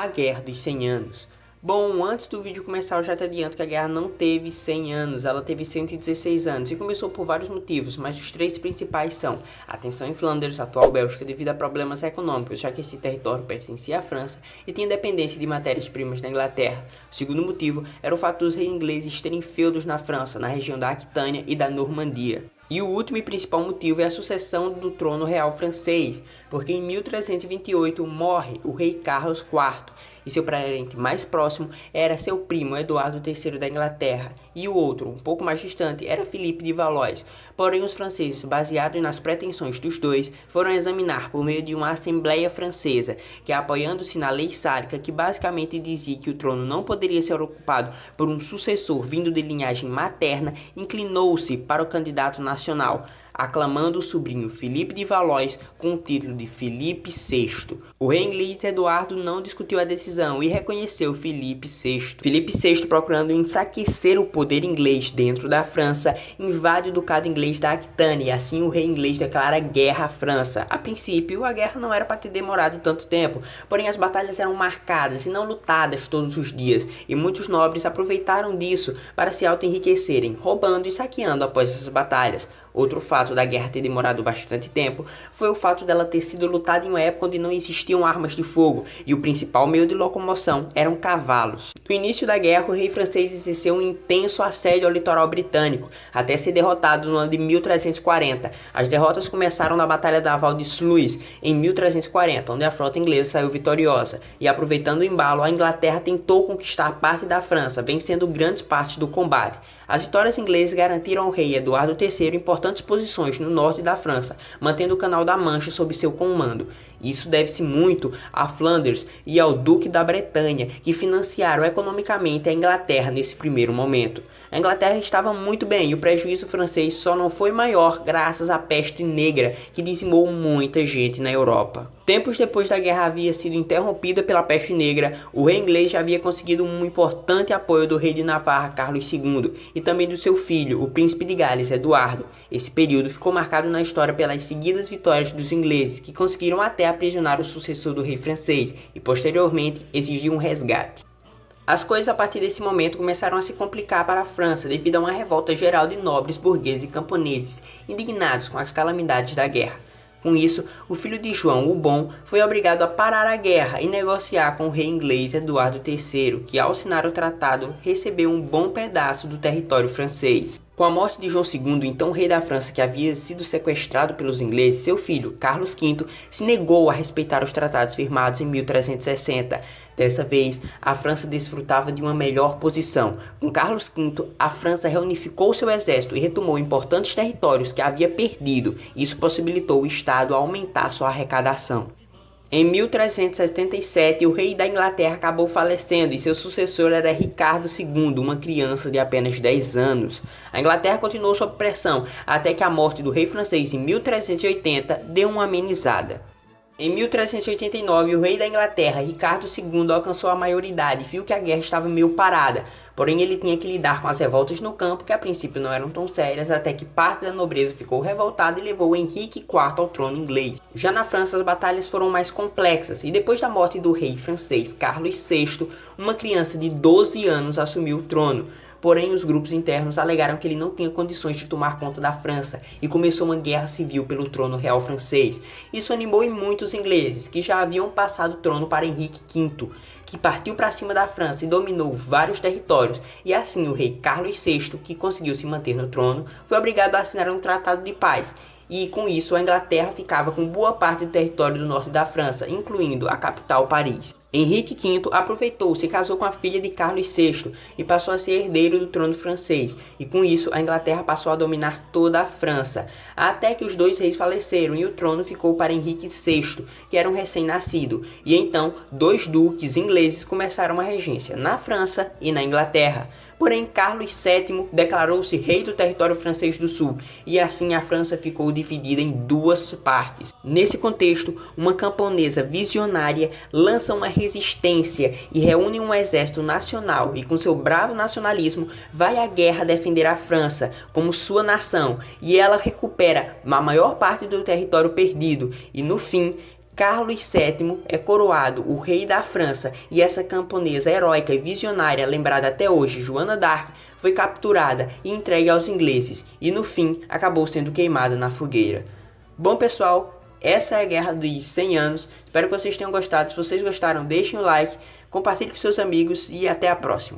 A Guerra dos 100 Anos. Bom, antes do vídeo começar eu já te adianto que a guerra não teve 100 anos, ela teve 116 anos e começou por vários motivos, mas os três principais são a tensão em Flandres, atual Bélgica, devido a problemas econômicos, já que esse território pertencia à França e tinha dependência de matérias-primas da Inglaterra. O segundo motivo era o fato dos reis ingleses terem feudos na França, na região da Aquitânia e da Normandia. E o último e principal motivo é a sucessão do trono real francês, porque em 1328 morre o rei Carlos IV, e seu parente mais próximo era seu primo Eduardo III da Inglaterra, e o outro, um pouco mais distante, era Filipe de Valois. Porém, os franceses, baseados nas pretensões dos dois, foram examinar por meio de uma Assembleia Francesa, que apoiando-se na lei sálica, que basicamente dizia que o trono não poderia ser ocupado por um sucessor vindo de linhagem materna, inclinou-se para o candidato nacional, aclamando o sobrinho Filipe de Valois com o título de Filipe VI. O rei inglês Eduardo não discutiu a decisão e reconheceu Filipe VI. Filipe VI, procurando enfraquecer o poder inglês dentro da França, invade o ducado inglês da Aquitânia e assim o rei inglês declara guerra à França. A princípio, a guerra não era para ter demorado tanto tempo, porém as batalhas eram marcadas e não lutadas todos os dias, e muitos nobres aproveitaram disso para se auto-enriquecerem, roubando e saqueando após essas batalhas. Outro fato da guerra ter demorado bastante tempo foi o fato dela ter sido lutada em uma época onde não existiam armas de fogo e o principal meio de locomoção eram cavalos. No início da guerra, o rei francês exerceu um intenso assédio ao litoral britânico, até ser derrotado no ano de 1340. As derrotas começaram na Batalha da Val de Sluis, em 1340, onde a frota inglesa saiu vitoriosa, e aproveitando o embalo, a Inglaterra tentou conquistar parte da França, vencendo grandes partes do combate. As vitórias inglesas garantiram ao rei Eduardo III importantes posições no norte da França, mantendo o Canal da Mancha sob seu comando. Isso deve-se muito a Flandres e ao Duque da Bretanha, que financiaram economicamente a Inglaterra nesse primeiro momento. A Inglaterra estava muito bem e o prejuízo francês só não foi maior graças à peste negra, que dizimou muita gente na Europa. Tempos depois da guerra havia sido interrompida pela peste negra, o rei inglês já havia conseguido um importante apoio do rei de Navarra, Carlos II, e também do seu filho, o príncipe de Gales, Eduardo. Esse período ficou marcado na história pelas seguidas vitórias dos ingleses, que conseguiram até aprisionar o sucessor do rei francês e posteriormente exigir um resgate. As coisas a partir desse momento começaram a se complicar para a França devido a uma revolta geral de nobres, burgueses e camponeses, indignados com as calamidades da guerra. Com isso, o filho de João o Bom foi obrigado a parar a guerra e negociar com o rei inglês Eduardo III, que ao assinar o tratado recebeu um bom pedaço do território francês. Com a morte de João II, então rei da França, que havia sido sequestrado pelos ingleses, seu filho, Carlos V, se negou a respeitar os tratados firmados em 1360. Dessa vez, a França desfrutava de uma melhor posição. Com Carlos V, a França reunificou seu exército e retomou importantes territórios que havia perdido. Isso possibilitou o Estado aumentar sua arrecadação. Em 1377, o rei da Inglaterra acabou falecendo e seu sucessor era Ricardo II, uma criança de apenas 10 anos. A Inglaterra continuou sob pressão até que a morte do rei francês em 1380 deu uma amenizada. Em 1389, o rei da Inglaterra, Ricardo II, alcançou a maioridade e viu que a guerra estava meio parada. Porém, ele tinha que lidar com as revoltas no campo, que a princípio não eram tão sérias, até que parte da nobreza ficou revoltada e levou Henrique IV ao trono inglês. Já na França, as batalhas foram mais complexas, e depois da morte do rei francês Carlos VI, uma criança de 12 anos assumiu o trono. Porém, os grupos internos alegaram que ele não tinha condições de tomar conta da França e começou uma guerra civil pelo trono real francês. Isso animou em muitos ingleses, que já haviam passado o trono para Henrique V, que partiu para cima da França e dominou vários territórios. E assim o rei Carlos VI, que conseguiu se manter no trono, foi obrigado a assinar um tratado de paz. E com isso a Inglaterra ficava com boa parte do território do norte da França, incluindo a capital Paris. Henrique V aproveitou-se e casou com a filha de Carlos VI e passou a ser herdeiro do trono francês, e com isso a Inglaterra passou a dominar toda a França, até que os dois reis faleceram e o trono ficou para Henrique VI, que era um recém-nascido, e então dois duques ingleses começaram a regência na França e na Inglaterra. Porém, Carlos VII declarou-se rei do território francês do sul, e assim a França ficou dividida em duas partes. Nesse contexto, uma camponesa visionária lança uma resistência e reúne um exército nacional e com seu bravo nacionalismo vai à guerra defender a França como sua nação, e ela recupera a maior parte do território perdido e no fim Carlos VII é coroado o rei da França e essa camponesa heróica e visionária, lembrada até hoje, Joana d'Arc, foi capturada e entregue aos ingleses e no fim acabou sendo queimada na fogueira. Bom pessoal, essa é a Guerra dos 100 Anos, espero que vocês tenham gostado. Se vocês gostaram, deixem o like, compartilhe com seus amigos e até a próxima.